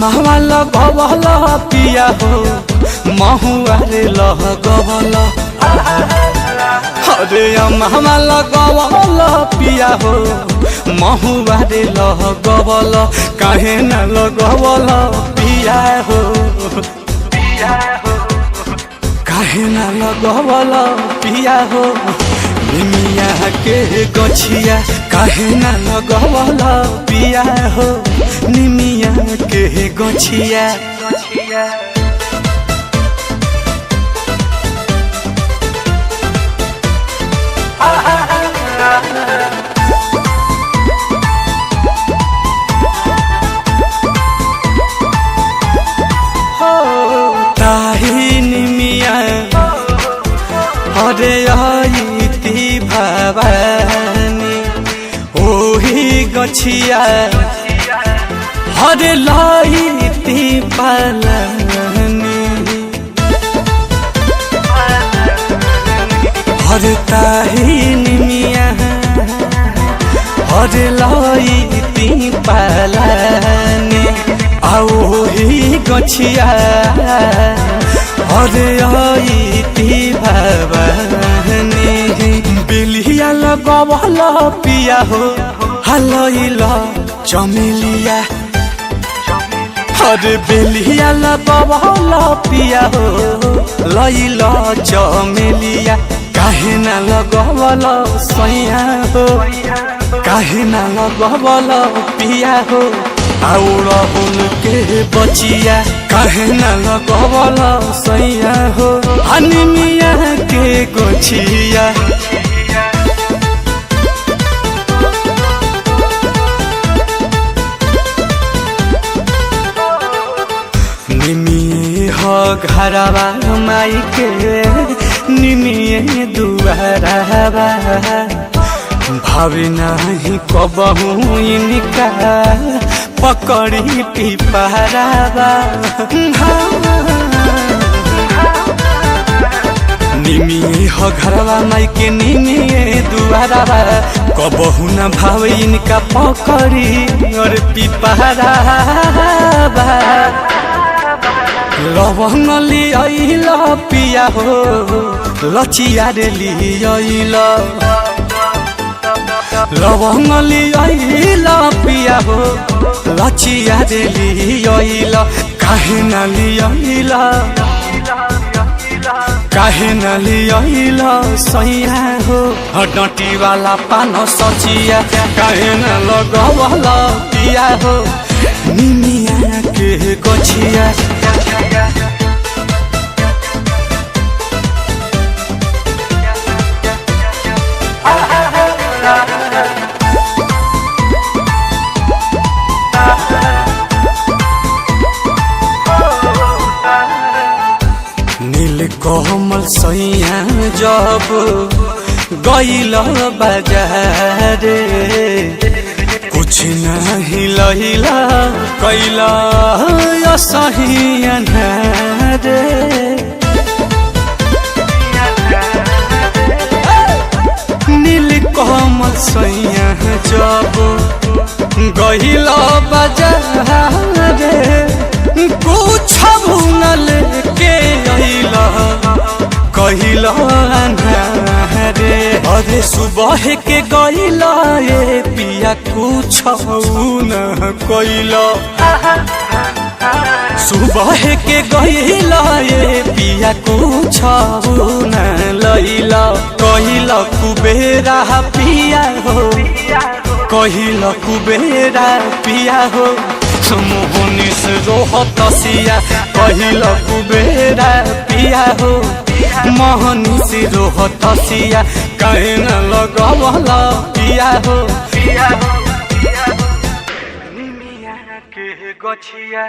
महवा लगवल पिया हो महुआरे लगवल अरे महवा लगवल पिया हो महुआरे लगवल काहे न लगवल पिया हो काहे न लगवल पिया हो निमिया के गछिया काहे न लगवल पिया हो निमिया के गछिया ताही निमिया अरे आईती भवानी ओही गछिया हरे लाईती पालनी हरे ताही निमिया हरे लाईती पालनी आओ ही गछिया हरे आईती भवानी बिलिया लगवल पिया हो हलैला चमेलिया हरे बेलिया लगवल पिया हो लैला चमेलिया काहे न लगवल सैया हो काहे न लगवल पिया हो औरहुल के बचिया काहे न लगवल सैया हो अनिमिया के गोछिया निमिये हो घरवा माई के निमिये दुआरवा भावी नहीं कबहू इनका पकड़ी पिपहरावा निमिये हो घरवा माई के निमिये दुआरवा कबहू न भावे इनका पकड़ी और पिपहरावा लवंग लियल पिया हो लचिया रे लियल लवंग लियल पिया हो लचिया रे लियल काहे न लियल काहे न लियल सैया हो डटी वाला पान सचिया काहे न लगवल पिया हो निमिया के गछिया नील कोमल सैया जब गइल बाजार कुछ नहीं लहिला कैला सही अनहारे नील कोमल सैया जब गइल बाजार कुछ भूनल के अइला कहिला अन्हारे अरे सुबह के गइला ये पिया कुछ न कइला सुबह के गइला ये पिया कुछ न लइला कहिला कुबेरा पिया हो कहिला कुबेरा पिया हो मोहनी से रोहतसिया कहिला कुबेरा पिया हो मोहनी से रोहतसिया काहे न लगवल पिया हो निमिया के गछिया।